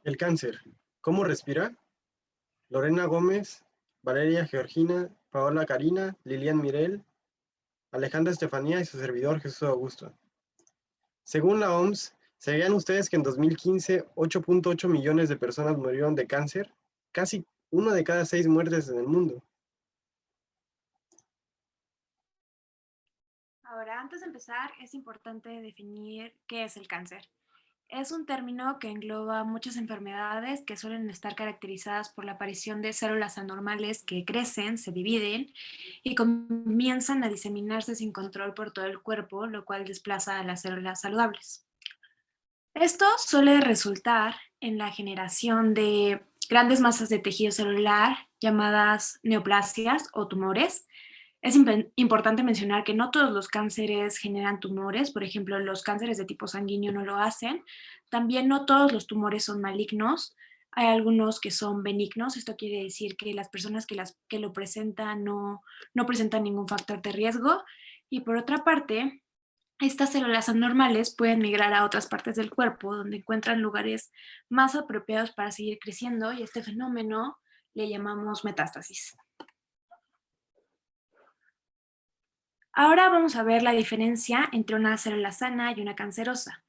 El cáncer. ¿Cómo respira? Lorena Gómez, Valeria Georgina, Paola Karina, Lilian Mirel, Alejandra Estefanía y su servidor Jesús Augusto. Según la OMS, ¿sabían ustedes que en 2015 8.8 millones de personas murieron de cáncer? Casi 1 de cada 6 muertes en el mundo. Ahora, antes de empezar, es importante definir qué es el cáncer. Es un término que engloba muchas enfermedades que suelen estar caracterizadas por la aparición de células anormales que crecen, se dividen y comienzan a diseminarse sin control por todo el cuerpo, lo cual desplaza a las células saludables. Esto suele resultar en la generación de grandes masas de tejido celular llamadas neoplasias o tumores. Es importante mencionar que no todos los cánceres generan tumores, por ejemplo, los cánceres de tipo sanguíneo no lo hacen. También no todos los tumores son malignos, hay algunos que son benignos, esto quiere decir que las personas que lo presentan no presentan ningún factor de riesgo. Y por otra parte, estas células anormales pueden migrar a otras partes del cuerpo donde encuentran lugares más apropiados para seguir creciendo y este fenómeno le llamamos metástasis. Ahora vamos a ver la diferencia entre una célula sana y una cancerosa.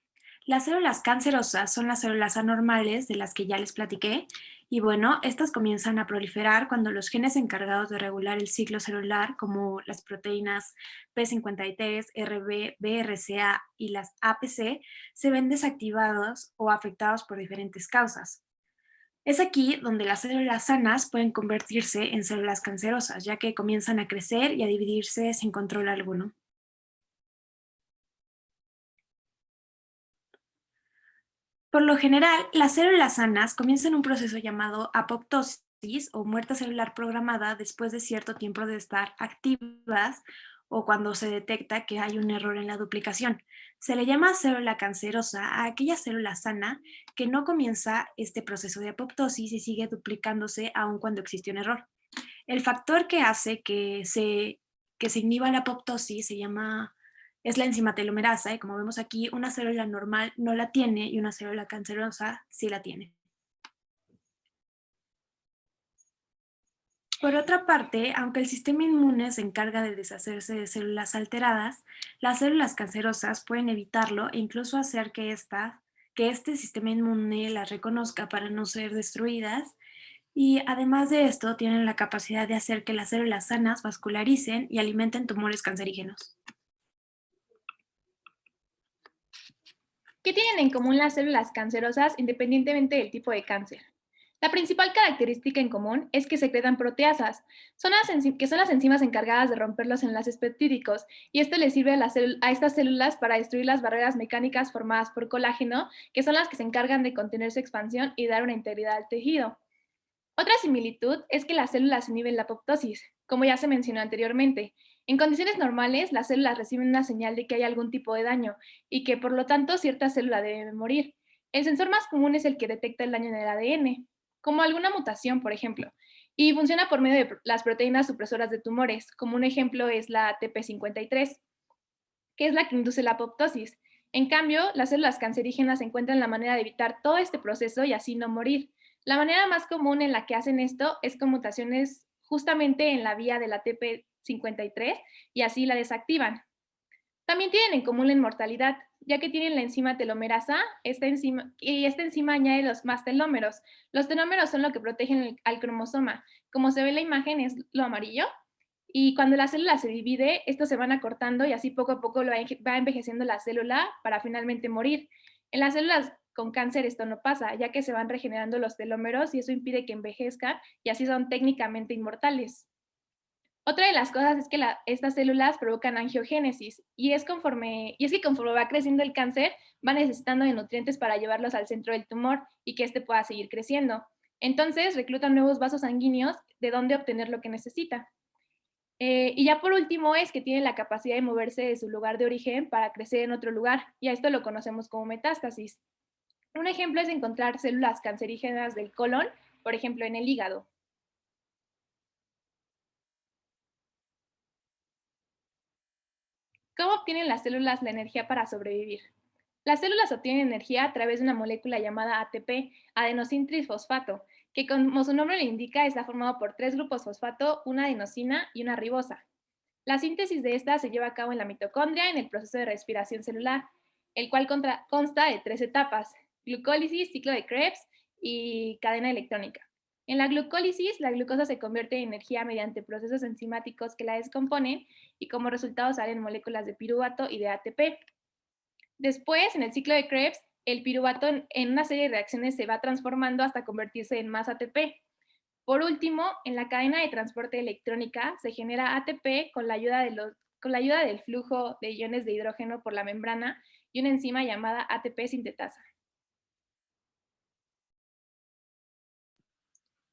Las células cancerosas son las células anormales de las que ya les platiqué y bueno, estas comienzan a proliferar cuando los genes encargados de regular el ciclo celular, como las proteínas P53, RB, BRCA y las APC, se ven desactivados o afectados por diferentes causas. Es aquí donde las células sanas pueden convertirse en células cancerosas, ya que comienzan a crecer y a dividirse sin control alguno. Por lo general, las células sanas comienzan un proceso llamado apoptosis o muerte celular programada después de cierto tiempo de estar activas o cuando se detecta que hay un error en la duplicación. Se le llama célula cancerosa a aquella célula sana que no comienza este proceso de apoptosis y sigue duplicándose aun cuando existe un error. El factor que hace que se inhiba la apoptosis es la enzima telomerasa, y como vemos aquí, una célula normal no la tiene y una célula cancerosa sí la tiene. Por otra parte, aunque el sistema inmune se encarga de deshacerse de células alteradas, las células cancerosas pueden evitarlo e incluso hacer que este sistema inmune las reconozca para no ser destruidas. Y además de esto, tienen la capacidad de hacer que las células sanas vascularicen y alimenten tumores cancerígenos. ¿Qué tienen en común las células cancerosas independientemente del tipo de cáncer? La principal característica en común es que secretan proteasas, que son las enzimas encargadas de romper los enlaces peptídicos, y esto le sirve a estas células para destruir las barreras mecánicas formadas por colágeno, que son las que se encargan de contener su expansión y dar una integridad al tejido. Otra similitud es que las células inhiben la apoptosis, como ya se mencionó anteriormente. En condiciones normales, las células reciben una señal de que hay algún tipo de daño y que por lo tanto cierta célula debe morir. El sensor más común es el que detecta el daño en el ADN, como alguna mutación, por ejemplo, y funciona por medio de las proteínas supresoras de tumores, como un ejemplo es la TP53, que es la que induce la apoptosis. En cambio, las células cancerígenas encuentran la manera de evitar todo este proceso y así no morir. La manera más común en la que hacen esto es con mutaciones justamente en la vía de la TP53 y así la desactivan. También tienen en común la inmortalidad, ya que tienen la enzima telomerasa, y esta enzima añade los más telómeros. Los telómeros son lo que protegen al cromosoma. Como se ve en la imagen, es lo amarillo. Y cuando la célula se divide, estos se van acortando y así poco a poco va envejeciendo la célula para finalmente morir. En las células con cáncer esto no pasa, ya que se van regenerando los telómeros y eso impide que envejezcan y así son técnicamente inmortales. Otra de las cosas es que estas células provocan angiogénesis y es que conforme va creciendo el cáncer, va necesitando de nutrientes para llevarlos al centro del tumor y que éste pueda seguir creciendo. Entonces, reclutan nuevos vasos sanguíneos de donde obtener lo que necesita. Y ya por último es que tiene la capacidad de moverse de su lugar de origen para crecer en otro lugar, y a esto lo conocemos como metástasis. Un ejemplo es encontrar células cancerígenas del colon, por ejemplo en el hígado. ¿Cómo obtienen las células la energía para sobrevivir? Las células obtienen energía a través de una molécula llamada ATP, adenosín trifosfato, que como su nombre le indica está formado por 3 grupos fosfato, una adenosina y una ribosa. La síntesis de esta se lleva a cabo en la mitocondria en el proceso de respiración celular, el cual consta de 3 etapas: glucólisis, ciclo de Krebs y cadena electrónica. En la glucólisis, la glucosa se convierte en energía mediante procesos enzimáticos que la descomponen y como resultado salen moléculas de piruvato y de ATP. Después, en el ciclo de Krebs, el piruvato en una serie de reacciones se va transformando hasta convertirse en más ATP. Por último, en la cadena de transporte electrónica se genera ATP con la ayuda del flujo de iones de hidrógeno por la membrana y una enzima llamada ATP sintetasa.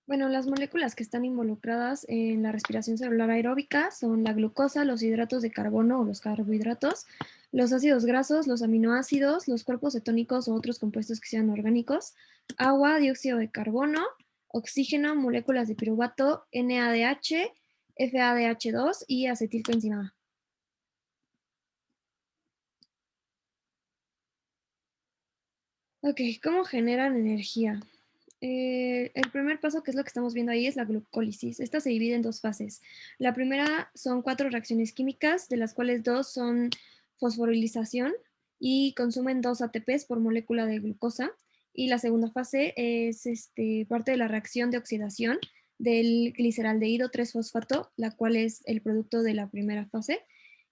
Bueno, las moléculas que están involucradas en la respiración celular aeróbica son la glucosa, los hidratos de carbono o los carbohidratos, los ácidos grasos, los aminoácidos, los cuerpos cetónicos o otros compuestos que sean orgánicos, agua, dióxido de carbono, oxígeno, moléculas de piruvato, NADH, FADH2 y acetilcoenzima A. Ok, ¿cómo generan energía? El primer paso, que es lo que estamos viendo ahí, es la glucólisis. Esta se divide en 2 fases. La primera son 4 reacciones químicas, de las cuales 2 son fosforilización y consumen 2 ATPs por molécula de glucosa. Y la segunda fase es parte de la reacción de oxidación del gliceraldehído 3-fosfato, la cual es el producto de la primera fase.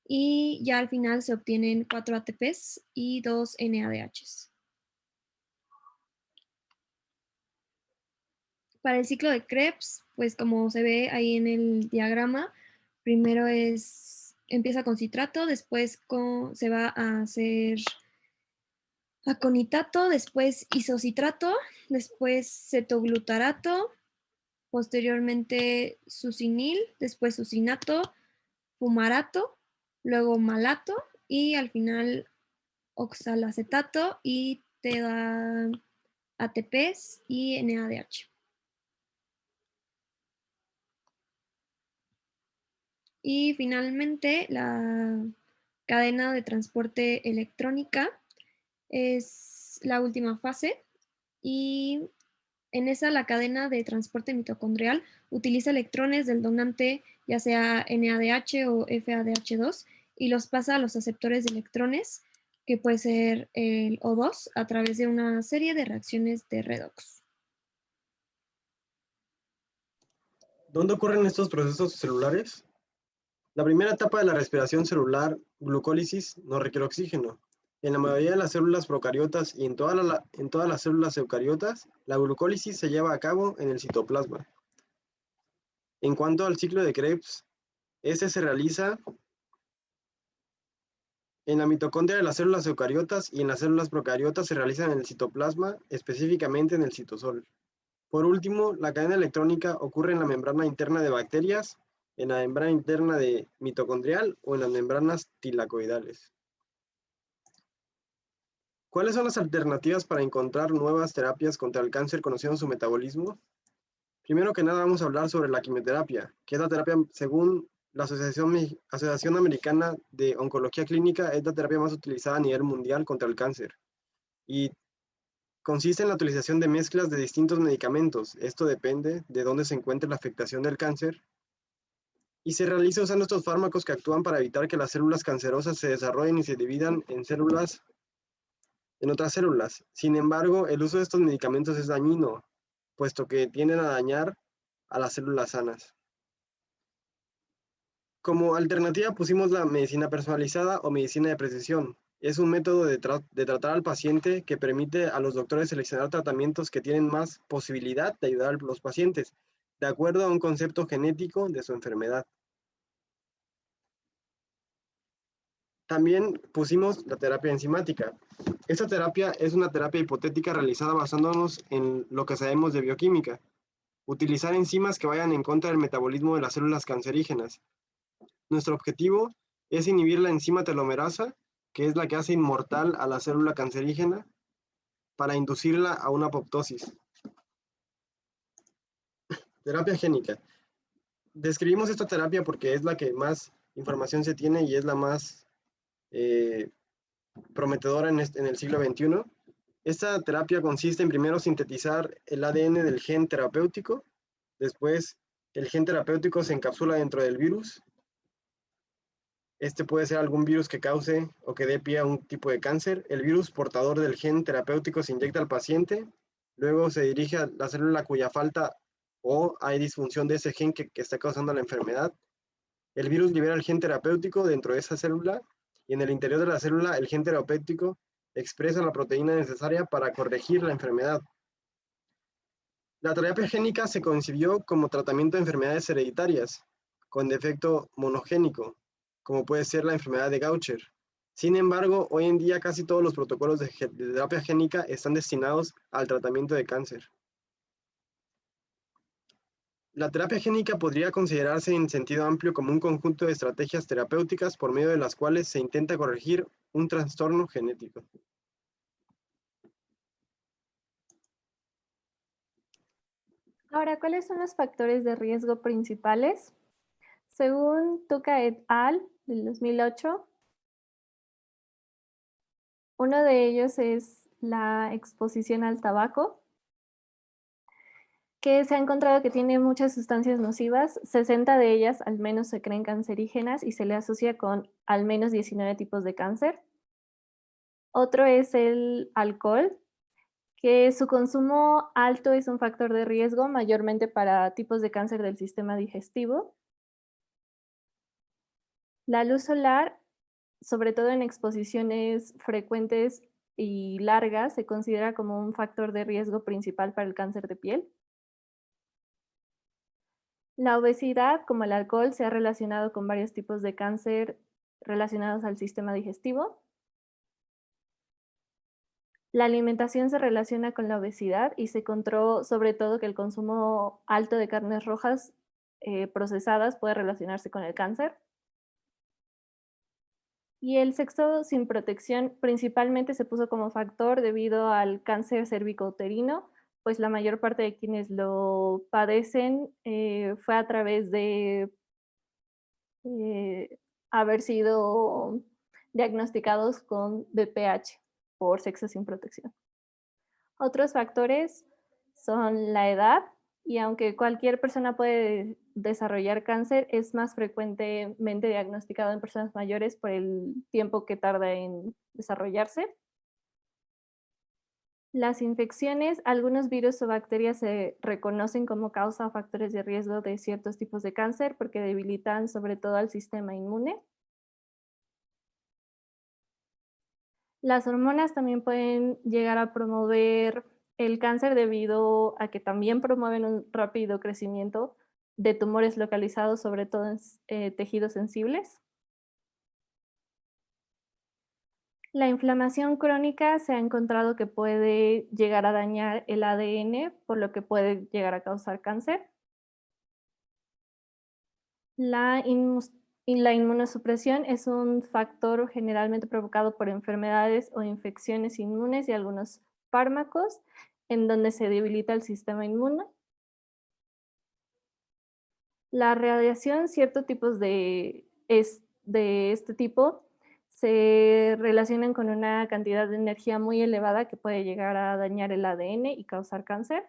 Y ya al final se obtienen 4 ATPs y 2 NADHs. Para el ciclo de Krebs, pues como se ve ahí en el diagrama, primero empieza con citrato, después se va a hacer aconitato, después isocitrato, después cetoglutarato, posteriormente succinil, después succinato, fumarato, luego malato y al final oxalacetato y te da ATPs y NADH. Y finalmente, la cadena de transporte electrónica es la última fase y en esa la cadena de transporte mitocondrial utiliza electrones del donante, ya sea NADH o FADH2, y los pasa a los aceptores de electrones, que puede ser el O2, a través de una serie de reacciones de redox. ¿Dónde ocurren estos procesos celulares? La primera etapa de la respiración celular, glucólisis, no requiere oxígeno. En la mayoría de las células procariotas y en todas las células eucariotas, la glucólisis se lleva a cabo en el citoplasma. En cuanto al ciclo de Krebs, este se realiza en la mitocondria de las células eucariotas y en las células procariotas se realiza en el citoplasma, específicamente en el citosol. Por último, la cadena electrónica ocurre en la membrana interna de bacterias, en la membrana interna de mitocondrial o en las membranas tilacoidales. ¿Cuáles son las alternativas para encontrar nuevas terapias contra el cáncer conociendo su metabolismo? Primero que nada vamos a hablar sobre la quimioterapia, que es la terapia, según la Asociación Americana de Oncología Clínica, es la terapia más utilizada a nivel mundial contra el cáncer. Y consiste en la utilización de mezclas de distintos medicamentos. Esto depende de dónde se encuentre la afectación del cáncer. Y se realiza usando estos fármacos que actúan para evitar que las células cancerosas se desarrollen y se dividan en otras células. Sin embargo, el uso de estos medicamentos es dañino, puesto que tienden a dañar a las células sanas. Como alternativa pusimos la medicina personalizada o medicina de precisión. Es un método de tratar al paciente que permite a los doctores seleccionar tratamientos que tienen más posibilidad de ayudar a los pacientes, de acuerdo a un concepto genético de su enfermedad. También pusimos la terapia enzimática. Esta terapia es una terapia hipotética realizada basándonos en lo que sabemos de bioquímica. Utilizar enzimas que vayan en contra del metabolismo de las células cancerígenas. Nuestro objetivo es inhibir la enzima telomerasa, que es la que hace inmortal a la célula cancerígena, para inducirla a una apoptosis. Terapia génica. Describimos esta terapia porque es la que más información se tiene y es la más prometedora en el siglo XXI. Esta terapia consiste en primero sintetizar el ADN del gen terapéutico, después el gen terapéutico se encapsula dentro del virus. Este puede ser algún virus que cause o que dé pie a un tipo de cáncer. El virus portador del gen terapéutico se inyecta al paciente, luego se dirige a la célula cuya falta o hay disfunción de ese gen que está causando la enfermedad. El virus libera el gen terapéutico dentro de esa célula y en el interior de la célula el gen terapéutico expresa la proteína necesaria para corregir la enfermedad. La terapia génica se concibió como tratamiento de enfermedades hereditarias con defecto monogénico, como puede ser la enfermedad de Gaucher. Sin embargo, hoy en día casi todos los protocolos de terapia génica están destinados al tratamiento de cáncer. La terapia génica podría considerarse en sentido amplio como un conjunto de estrategias terapéuticas por medio de las cuales se intenta corregir un trastorno genético. Ahora, ¿cuáles son los factores de riesgo principales? Según Tuca et al. del 2008, uno de ellos es la exposición al tabaco, que se ha encontrado que tiene muchas sustancias nocivas, 60 de ellas al menos se creen cancerígenas y se le asocia con al menos 19 tipos de cáncer. Otro es el alcohol, que su consumo alto es un factor de riesgo mayormente para tipos de cáncer del sistema digestivo. La luz solar, sobre todo en exposiciones frecuentes y largas, se considera como un factor de riesgo principal para el cáncer de piel. La obesidad, como el alcohol, se ha relacionado con varios tipos de cáncer relacionados al sistema digestivo. La alimentación se relaciona con la obesidad y se encontró sobre todo que el consumo alto de carnes rojas procesadas puede relacionarse con el cáncer. Y el sexo sin protección principalmente se puso como factor debido al cáncer cervicouterino, pues la mayor parte de quienes lo padecen fue a través de haber sido diagnosticados con BPH por sexo sin protección. Otros factores son la edad, y aunque cualquier persona puede desarrollar cáncer, es más frecuentemente diagnosticado en personas mayores por el tiempo que tarda en desarrollarse. Las infecciones, algunos virus o bacterias se reconocen como causa o factores de riesgo de ciertos tipos de cáncer porque debilitan sobre todo al sistema inmune. Las hormonas también pueden llegar a promover el cáncer debido a que también promueven un rápido crecimiento de tumores localizados sobre todo en tejidos sensibles. La inflamación crónica se ha encontrado que puede llegar a dañar el ADN, por lo que puede llegar a causar cáncer. La inmunosupresión es un factor generalmente provocado por enfermedades o infecciones inmunes y algunos fármacos en donde se debilita el sistema inmune. La radiación, ciertos tipos de este tipo, se relacionan con una cantidad de energía muy elevada que puede llegar a dañar el ADN y causar cáncer.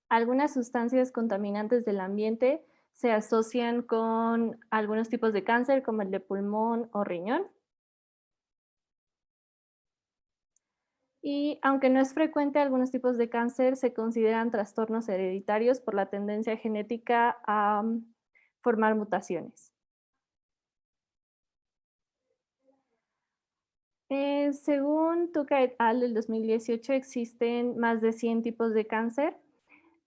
Algunas sustancias contaminantes del ambiente se asocian con algunos tipos de cáncer, como el de pulmón o riñón. Y aunque no es frecuente, algunos tipos de cáncer se consideran trastornos hereditarios por la tendencia genética a formar mutaciones. Según Tuca et al. Del 2018, existen más de 100 tipos de cáncer,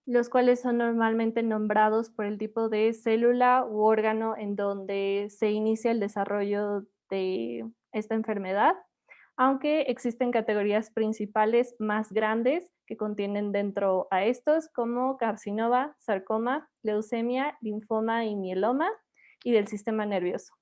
los cuales son normalmente nombrados por el tipo de célula u órgano en donde se inicia el desarrollo de esta enfermedad, aunque existen categorías principales más grandes que contienen dentro a estos, como carcinoma, sarcoma, leucemia, linfoma y mieloma, y del sistema nervioso.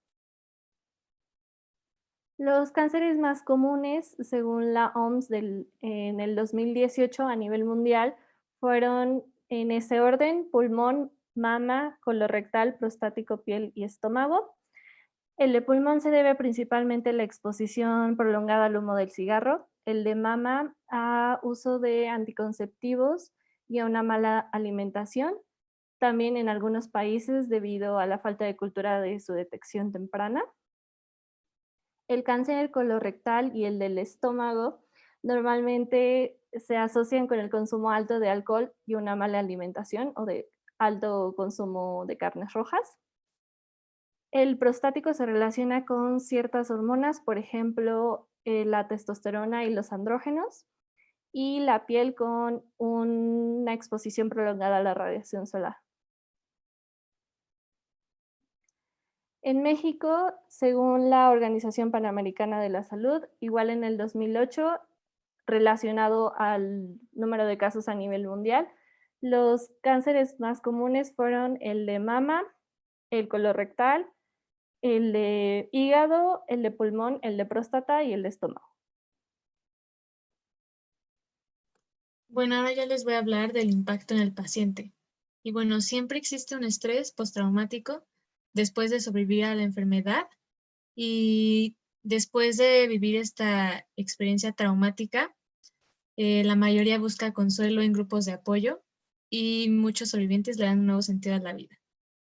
Los cánceres más comunes, según la OMS en el 2018 a nivel mundial, fueron en ese orden: pulmón, mama, colorectal, prostático, piel y estómago. El de pulmón se debe principalmente a la exposición prolongada al humo del cigarro, el de mama a uso de anticonceptivos y a una mala alimentación, también en algunos países debido a la falta de cultura de su detección temprana. El cáncer colorectal y el del estómago normalmente se asocian con el consumo alto de alcohol y una mala alimentación o de alto consumo de carnes rojas. El prostático se relaciona con ciertas hormonas, por ejemplo, la testosterona y los andrógenos, y la piel con una exposición prolongada a la radiación solar. En México, según la Organización Panamericana de la Salud, igual en el 2008, relacionado al número de casos a nivel mundial, los cánceres más comunes fueron el de mama, el colorectal, el de hígado, el de pulmón, el de próstata y el de estómago. Bueno, ahora ya les voy a hablar del impacto en el paciente. Y bueno, siempre existe un estrés postraumático después de sobrevivir a la enfermedad y después de vivir esta experiencia traumática, la mayoría busca consuelo en grupos de apoyo y muchos sobrevivientes le dan un nuevo sentido a la vida.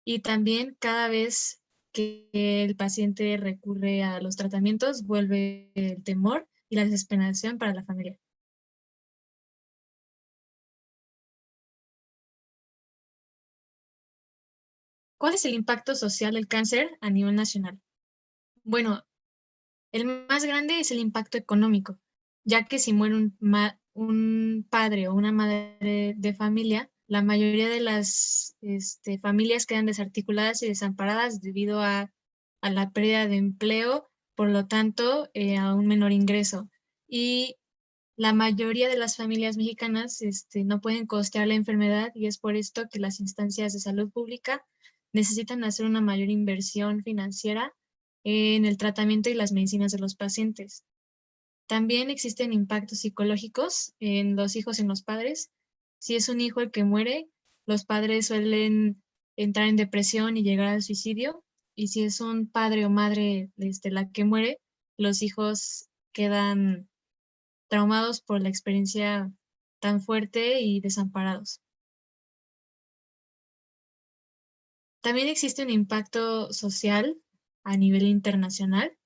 Y también cada vez que el paciente recurre a los tratamientos, vuelve el temor y la desesperación para la familia. ¿Cuál es el impacto social del cáncer a nivel nacional? Bueno, el más grande es el impacto económico, ya que si muere un padre o una madre de familia, la mayoría de las familias quedan desarticuladas y desamparadas debido a la pérdida de empleo, por lo tanto, a un menor ingreso. Y la mayoría de las familias mexicanas no pueden costear la enfermedad y es por esto que las instancias de salud pública necesitan hacer una mayor inversión financiera en el tratamiento y las medicinas de los pacientes. También existen impactos psicológicos en los hijos y en los padres. Si es un hijo el que muere, los padres suelen entrar en depresión y llegar al suicidio. Y si es un padre o madre la que muere, los hijos quedan traumados por la experiencia tan fuerte y desamparados. También existe un impacto social a nivel internacional,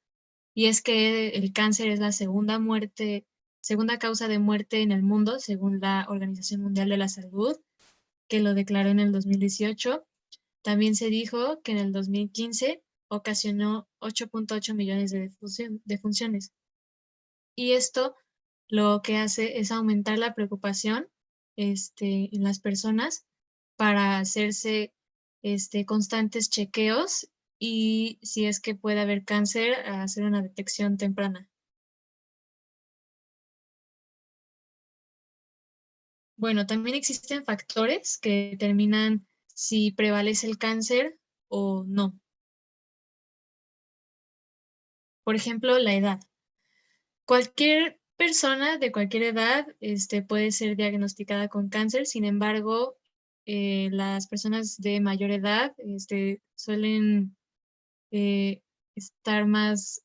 y es que el cáncer es la segunda causa de muerte en el mundo, según la Organización Mundial de la Salud, que lo declaró en el 2018. También se dijo que en el 2015 ocasionó 8.8 millones de defunciones. Y esto lo que hace es aumentar la preocupación en las personas para hacerse constantes chequeos y si es que puede haber cáncer, hacer una detección temprana. Bueno, también existen factores que determinan si prevalece el cáncer o no. Por ejemplo, la edad. Cualquier persona de cualquier edad puede ser diagnosticada con cáncer, sin embargo, las personas de mayor edad suelen estar más,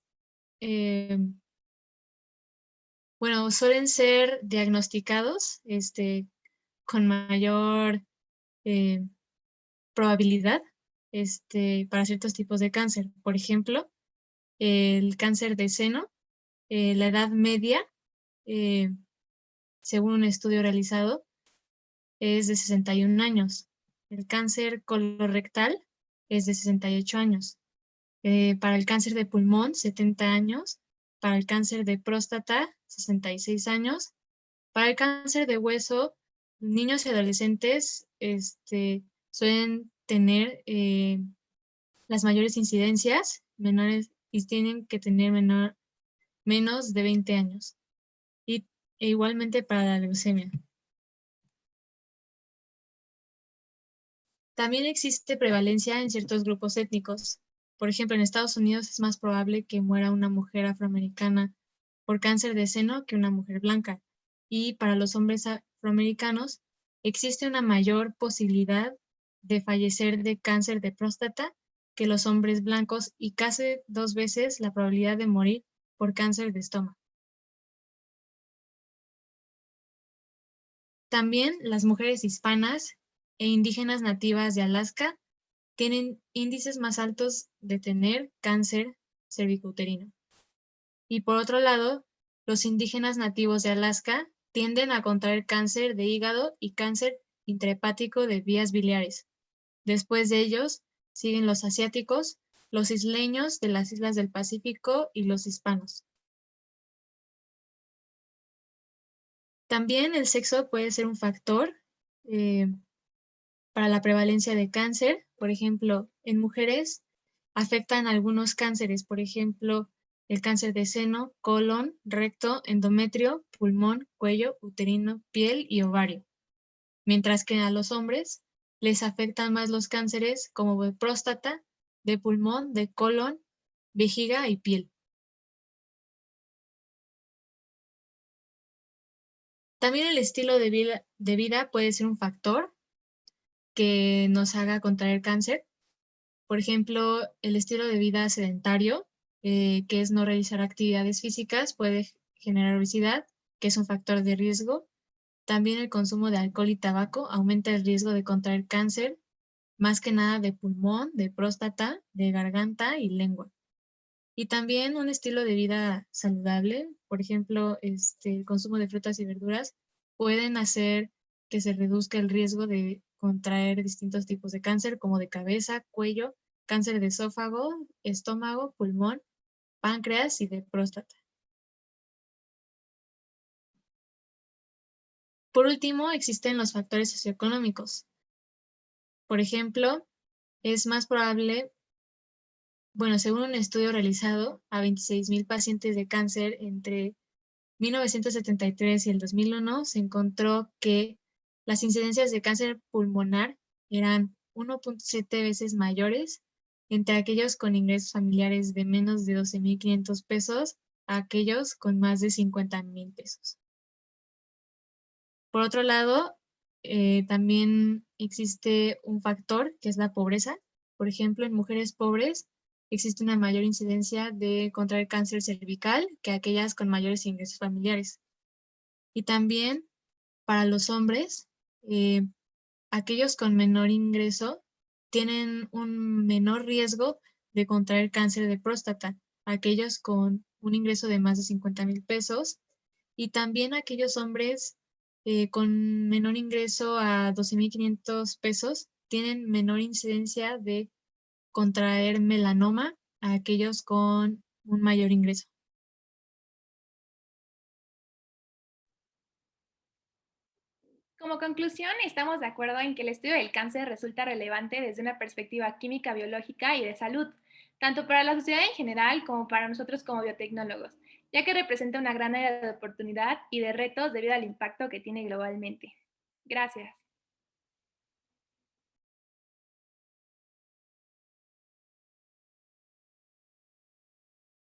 suelen ser diagnosticados con mayor probabilidad para ciertos tipos de cáncer. Por ejemplo, el cáncer de seno, la edad media, según un estudio realizado, es de 61 años. El cáncer colorectal es de 68 años. Para el cáncer de pulmón, 70 años. Para el cáncer de próstata, 66 años. Para el cáncer de hueso, niños y adolescentes suelen tener las mayores incidencias, menores, y tienen que tener menos de 20 años. E igualmente para la leucemia. También existe prevalencia en ciertos grupos étnicos. Por ejemplo, en Estados Unidos es más probable que muera una mujer afroamericana por cáncer de seno que una mujer blanca. Y para los hombres afroamericanos existe una mayor posibilidad de fallecer de cáncer de próstata que los hombres blancos y casi 2 veces la probabilidad de morir por cáncer de estómago. También las mujeres hispanas e indígenas nativas de Alaska tienen índices más altos de tener cáncer cervicouterino. Y por otro lado, los indígenas nativos de Alaska tienden a contraer cáncer de hígado y cáncer intrahepático de vías biliares. Después de ellos siguen los asiáticos, los isleños de las islas del Pacífico y los hispanos. También el sexo puede ser un factor para la prevalencia de cáncer. Por ejemplo, en mujeres afectan algunos cánceres, por ejemplo, el cáncer de seno, colon, recto, endometrio, pulmón, cuello, uterino, piel y ovario. Mientras que a los hombres les afectan más los cánceres como de próstata, de pulmón, de colon, vejiga y piel. También el estilo de vida puede ser un factor que nos haga contraer cáncer. Por ejemplo, el estilo de vida sedentario, que es no realizar actividades físicas, puede generar obesidad, que es un factor de riesgo. También el consumo de alcohol y tabaco aumenta el riesgo de contraer cáncer, más que nada de pulmón, de próstata, de garganta y lengua. Y también un estilo de vida saludable, por ejemplo, el consumo de frutas y verduras, pueden hacer que se reduzca el riesgo de contraer distintos tipos de cáncer, como de cabeza, cuello, cáncer de esófago, estómago, pulmón, páncreas y de próstata. Por último, existen los factores socioeconómicos. Por ejemplo, es más probable, según un estudio realizado a 26,000 pacientes de cáncer entre 1973 y el 2001, se encontró que las incidencias de cáncer pulmonar eran 1.7 veces mayores entre aquellos con ingresos familiares de menos de 12,500 pesos a aquellos con más de 50,000 pesos. Por otro lado, también existe un factor que es la pobreza. Por ejemplo, en mujeres pobres existe una mayor incidencia de contraer cáncer cervical que aquellas con mayores ingresos familiares. Y también para los hombres, aquellos con menor ingreso tienen un menor riesgo de contraer cáncer de próstata, aquellos con un ingreso de más de 50,000 pesos, y también aquellos hombres con menor ingreso a 12,500 pesos tienen menor incidencia de contraer melanoma a aquellos con un mayor ingreso. Como conclusión, estamos de acuerdo en que el estudio del cáncer resulta relevante desde una perspectiva química, biológica y de salud, tanto para la sociedad en general como para nosotros como biotecnólogos, ya que representa una gran área de oportunidad y de retos debido al impacto que tiene globalmente. Gracias.